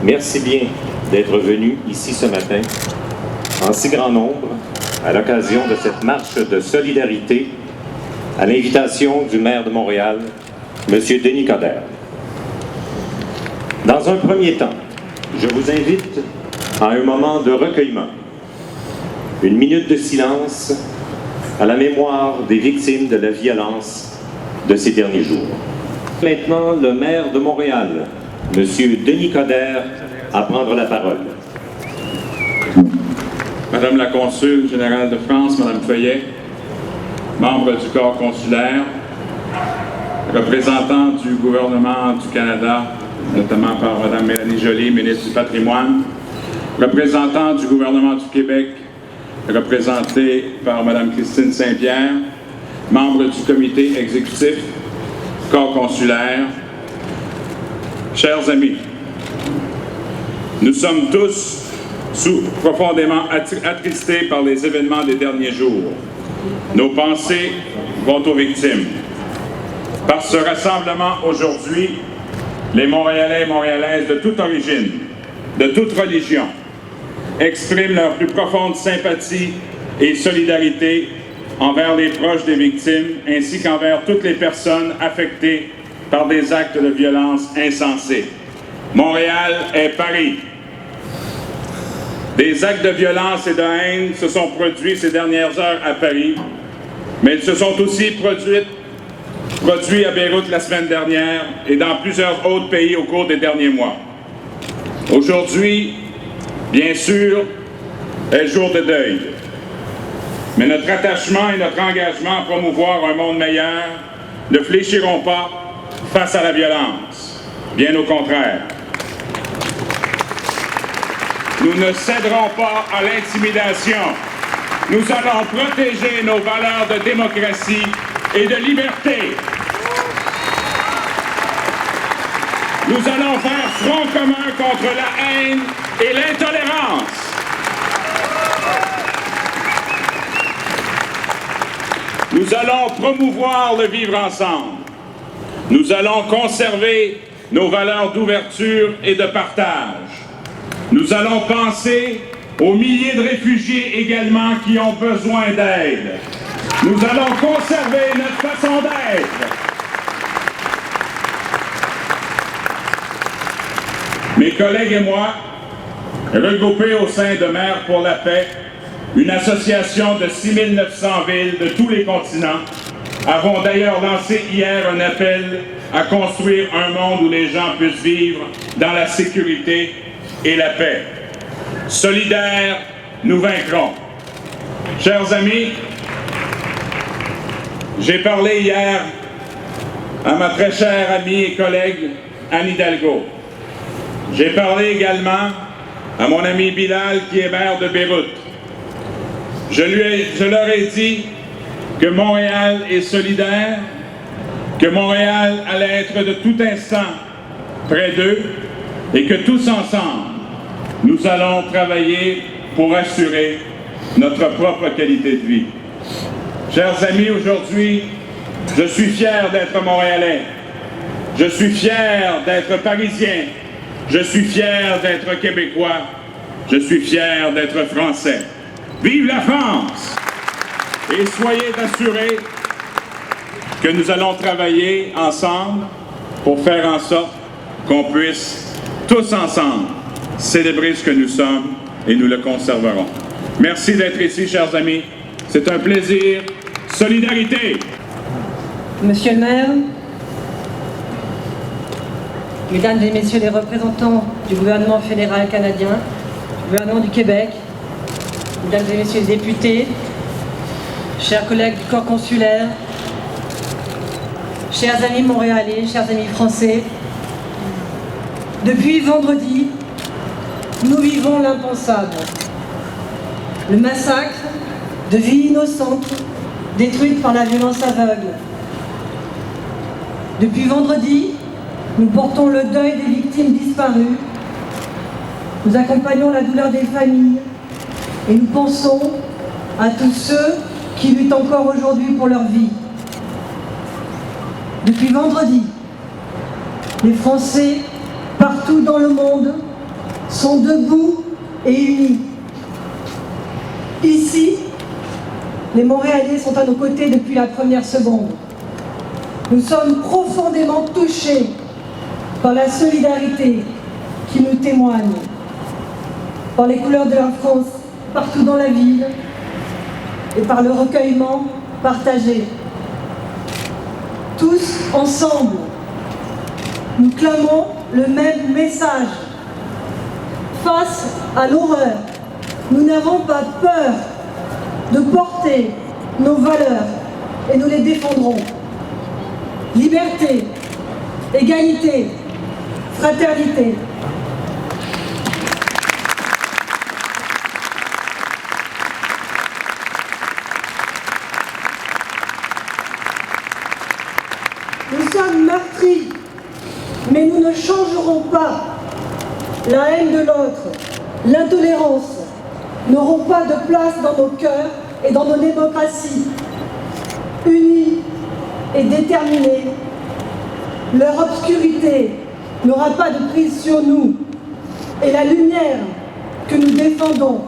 Merci bien d'être venu ici ce matin, en si grand nombre, à l'occasion de cette marche de solidarité, à l'invitation du maire de Montréal, M. Denis Coderre. Dans un premier temps, je vous invite à un moment de recueillement, une minute de silence à la mémoire des victimes de la violence de ces derniers jours. Maintenant, le maire de Montréal, M. Denis Coderre, à prendre la parole. Madame la Consul générale de France, Madame Feuillet, membre du corps consulaire, représentants du gouvernement du Canada, notamment par Madame Mélanie Joly, ministre du Patrimoine, représentants du gouvernement du Québec, représentés par Madame Christine Saint-Pierre, membre du comité exécutif, corps consulaire, chers amis, nous sommes tous profondément attristés par les événements des derniers jours. Nos pensées vont aux victimes. Par ce rassemblement aujourd'hui, les Montréalais et Montréalaises de toute origine, de toute religion, expriment leur plus profonde sympathie et solidarité envers les proches des victimes ainsi qu'envers toutes les personnes affectées par des actes de violence insensés. Montréal est Paris. Des actes de violence et de haine se sont produits ces dernières heures à Paris, mais ils se sont aussi produits à Beyrouth la semaine dernière et dans plusieurs autres pays au cours des derniers mois. Aujourd'hui, bien sûr, est jour de deuil. Mais notre attachement et notre engagement à promouvoir un monde meilleur ne fléchiront pas face à la violence. Bien au contraire. Nous ne céderons pas à l'intimidation. Nous allons protéger nos valeurs de démocratie et de liberté. Nous allons faire front commun contre la haine et l'intolérance. Nous allons promouvoir le vivre ensemble. Nous allons conserver nos valeurs d'ouverture et de partage. Nous allons penser aux milliers de réfugiés également qui ont besoin d'aide. Nous allons conserver notre façon d'être. Mes collègues et moi, regroupés au sein de Maires pour la paix, une association de 6900 villes de tous les continents, avons d'ailleurs lancé hier un appel à construire un monde où les gens puissent vivre dans la sécurité et la paix. Solidaires, nous vaincrons. Chers amis, j'ai parlé hier à ma très chère amie et collègue Anne Hidalgo. J'ai parlé également à mon ami Bilal qui est maire de Beyrouth. Je leur ai dit que Montréal est solidaire, que Montréal allait être de tout instant près d'eux et que tous ensemble, nous allons travailler pour assurer notre propre qualité de vie. Chers amis, aujourd'hui, je suis fier d'être Montréalais. Je suis fier d'être Parisien. Je suis fier d'être Québécois. Je suis fier d'être Français. Vive la France! Et soyez assurés que nous allons travailler ensemble pour faire en sorte qu'on puisse tous ensemble célébrer ce que nous sommes et nous le conserverons. Merci d'être ici, chers amis. C'est un plaisir. Solidarité! Monsieur le maire, mesdames et messieurs les représentants du gouvernement fédéral canadien, du gouvernement du Québec, mesdames et messieurs les députés, chers collègues du corps consulaire, chers amis montréalais, chers amis français, depuis vendredi, nous vivons l'impensable. Le massacre de vies innocentes détruites par la violence aveugle. Depuis vendredi, nous portons le deuil des victimes disparues. Nous accompagnons la douleur des familles et nous pensons à tous ceux qui luttent encore aujourd'hui pour leur vie. Depuis vendredi, les Français, partout dans le monde, sont debout et unis. Ici, les Montréalais sont à nos côtés depuis la première seconde. Nous sommes profondément touchés par la solidarité qui nous témoigne, par les couleurs de la France partout dans la ville et par le recueillement partagé. Tous ensemble, nous clamons le même message. Face à l'horreur, nous n'avons pas peur de porter nos valeurs et nous les défendrons. Liberté, égalité, fraternité. Nous sommes meurtris, mais nous ne changerons pas. La haine de l'autre, l'intolérance n'auront pas de place dans nos cœurs et dans nos démocraties. Unis et déterminés, leur obscurité n'aura pas de prise sur nous et la lumière que nous défendons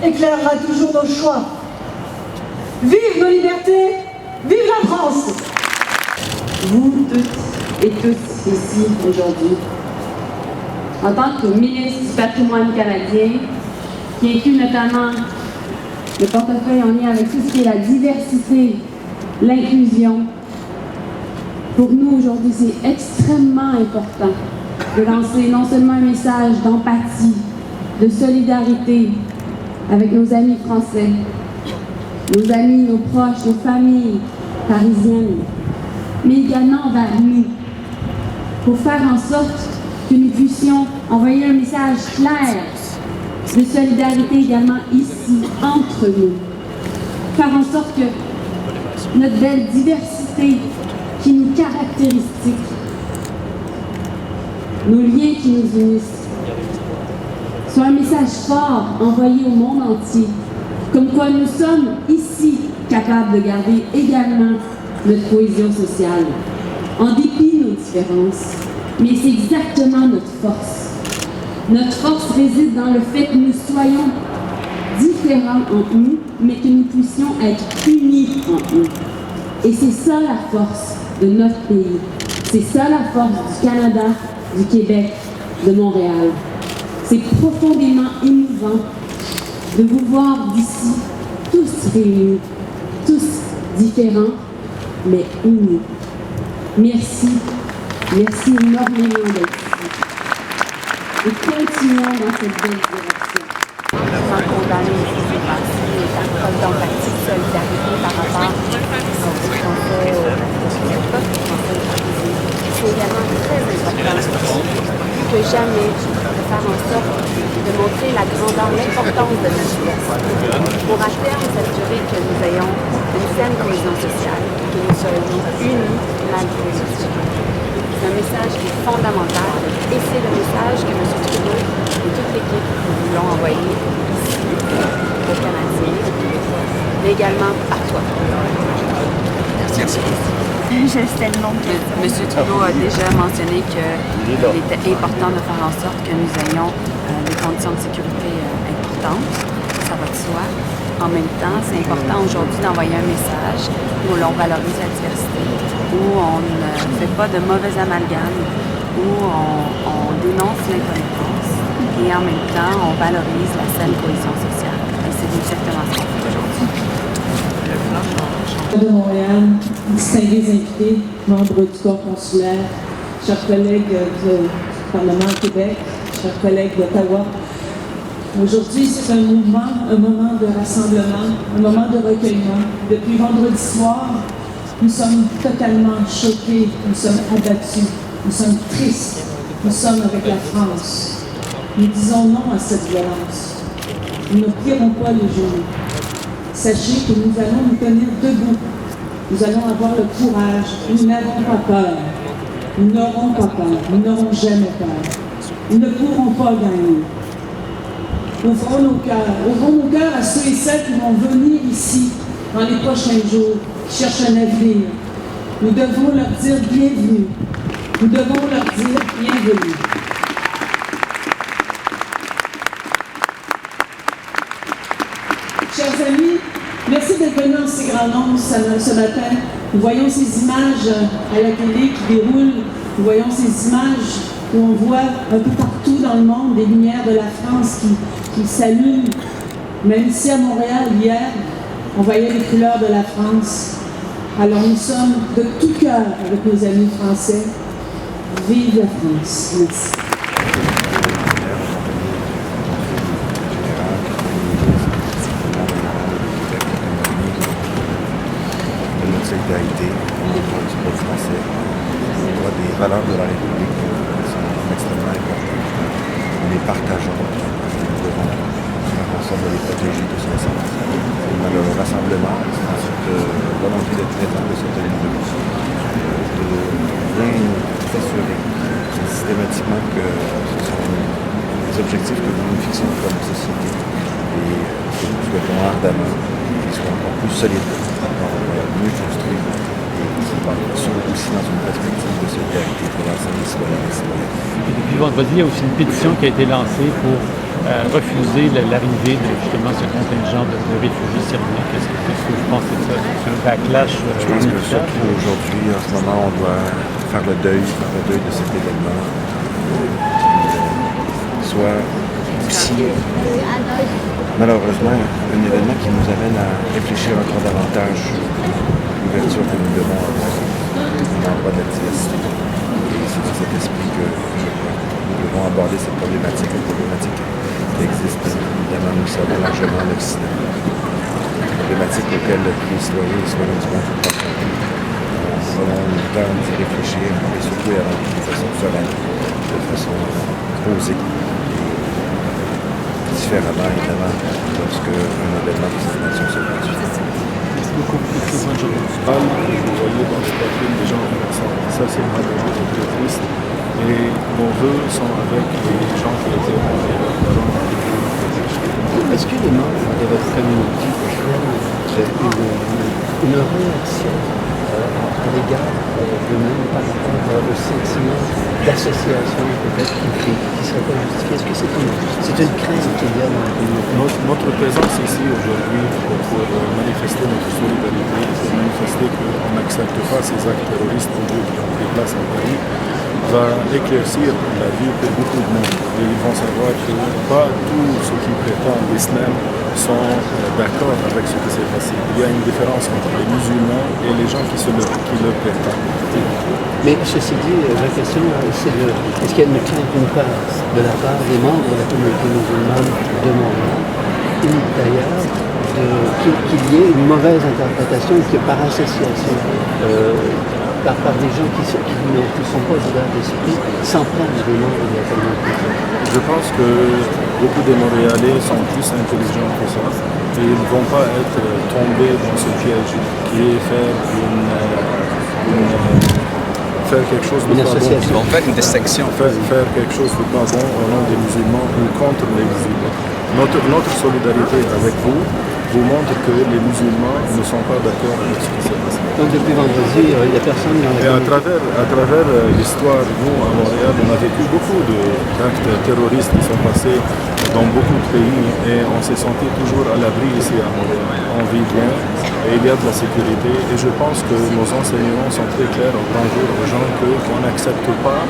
éclairera toujours nos choix. Vive nos libertés, vive la France! Vous toutes et tous ici aujourd'hui, en tant que ministre du patrimoine canadien, qui inclut notamment le portefeuille en lien avec tout ce qui est la diversité, l'inclusion, pour nous aujourd'hui c'est extrêmement important de lancer non seulement un message d'empathie, de solidarité avec nos amis français, nos amis, nos proches, nos familles parisiennes, mais également vers nous, pour faire en sorte que nous puissions envoyer un message clair de solidarité également ici, entre nous. Faire en sorte que notre belle diversité qui nous caractérise, nos liens qui nous unissent, soit un message fort envoyé au monde entier, comme quoi nous sommes ici capables de garder également notre cohésion sociale, en dépit de nos différences. Mais c'est exactement notre force. Notre force réside dans le fait que nous soyons différents entre nous, mais que nous puissions être unis entre nous. Et c'est ça la force de notre pays. C'est ça la force du Canada, du Québec, de Montréal. C'est profondément émouvant de vous voir d'ici, tous réunis, tous différents, mais unis. Merci. Merci énormément d'être ici. Et continuons dans cette belle direction. Sans condamner ce qui s'est passé et faire preuve d'empathie, de solidarité par rapport aux Français, c'est également très important que jamais de faire en sorte de montrer la grandeur, l'importance de notre jeunesse pour à terme s'assurer que nous ayons une saine cohésion sociale, que nous soyons unis malgré nos différences. C'est un message qui est fondamental et c'est le message que M. Trudeau et toute l'équipe voulons envoyer ici, aux Canadiens, mais également à toi. Merci. C'était le nom de M. Trudeau a déjà mentionné qu'il était important de faire en sorte que nous ayons des conditions de sécurité importantes. Ça va de soi. En même temps, c'est important aujourd'hui d'envoyer un message où l'on valorise la diversité, où on ne fait pas de mauvais amalgames, où on dénonce l'intolérance et en même temps, on valorise la saine cohésion sociale. Et c'est exactement ce qu'on fait aujourd'hui. De Montréal, distingués invités, membres du corps consulaire, chers collègues du Parlement du Québec, chers collègues d'Ottawa. Aujourd'hui, c'est un moment de rassemblement, un moment de recueillement. Depuis vendredi soir, nous sommes totalement choqués, nous sommes abattus, nous sommes tristes, nous sommes avec la France. Nous disons non à cette violence. Nous ne plierons pas les genoux. Sachez que nous allons nous tenir debout. Nous allons avoir le courage. Nous n'avons pas peur. Nous n'aurons pas peur. Nous n'aurons jamais peur. Nous ne pourrons pas gagner. Ouvrons nos cœurs à ceux et celles qui vont venir ici dans les prochains jours, qui cherchent un avenir. Nous devons leur dire bienvenue. Nous devons leur dire bienvenue. annonce ce matin. Nous voyons ces images à la télé qui déroulent. Nous voyons ces images où on voit un peu partout dans le monde des lumières de la France qui s'allument. Même ici à Montréal, hier, on voyait les couleurs de la France. Alors nous sommes de tout cœur avec nos amis français. Vive la France. Merci. Solidarité, du peuple français, des valeurs de la République sont extrêmement importantes. Nous les partageons, nous devons faire en sorte de les protéger de ce le rassemblement, dans cette volonté d'être présent de cette ligne de bien s'assurer systématiquement que ce sont les objectifs que nous nous fixons comme société et que nous souhaitons ardemment qu'ils soient encore plus solides, encore mieux construits et qui sont aussi dans une perspective de solidarité pour l'ensemble des citoyens et citoyennes. Depuis vendredi, il y a aussi une pétition qui a été lancée pour refuser l'arrivée de justement ce contingent de réfugiés syriens. Qu'est-ce que je pense que c'est ça? C'est un backlash. Je pense que surtout aujourd'hui, en ce moment, on doit faire le deuil de cet événement qui soit aussi malheureusement un événement qui nous amène à réfléchir encore davantage sur l'ouverture que nous devons avoir à l'endroit de la diversité. Et c'est dans cet esprit que je crois que nous devons aborder cette problématique, qui existe évidemment, nous savons largement en Occident. Une problématique auquel les citoyens du monde sont confrontés. Nous avons le temps d'y réfléchir et surtout de façon sereine, de façon posée. Différemment, évidemment, lorsque un événement de cette nature se produit. Merci beaucoup. Bonne journée. Vous voyez dans le profil des gens qui ressentent. Ça, c'est malheureux et très triste. Et nos voeux sont avec les gens qui étaient Est-ce que les membres de votre communauté ont une réaction à l'égard d'eux-mêmes par rapport au sentiment d'association peut-être qui ne serait pas justifié? Est-ce que c'est une crainte qu'il y a dans la communauté? Notre présence ici aujourd'hui pour manifester notre solidarité, pour manifester qu'on n'accepte pas ces actes terroristes qui ont pris place à Paris, va éclaircir la vie pour beaucoup de monde. Et ils vont savoir que pas tous ceux qui prétendent l'islam sont d'accord avec ce qui s'est passé. Il y a une différence entre les musulmans et les gens qui le prétendent. Mais ceci dit, la question, c'est est-ce qu'il y a une crainte d'une part de la part des membres de la communauté musulmane de Montréal, ou d'ailleurs qu'il y ait une mauvaise interprétation que par association, par des gens qui ne sont pas ouverts d'esprit, s'en prennent des membres de la communauté. Je pense que beaucoup de Montréalais sont plus intelligents que ça et ils ne vont pas être tombés dans ce piège qui est faire quelque chose de pas bon. Ils vont faire une distinction. Faire quelque chose de pas bon au nom des musulmans ou contre les musulmans. Notre solidarité avec vous montre que les musulmans ne sont pas d'accord avec ce qui s'est passé. Donc depuis vendredi, il n'y a personne dans la Et à travers l'histoire, nous, à Montréal, on a vécu beaucoup d'actes terroristes qui sont passés dans beaucoup de pays et on s'est senti toujours à l'abri ici à Montréal. On vit bien et il y a de la sécurité et je pense que nos enseignements sont très clairs au grand jour aux gens qu'on n'accepte pas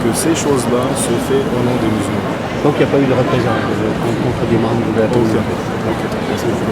que ces choses-là se font au nom des musulmans. Donc il n'y a pas eu de représailles contre des membres de la communauté. Okay.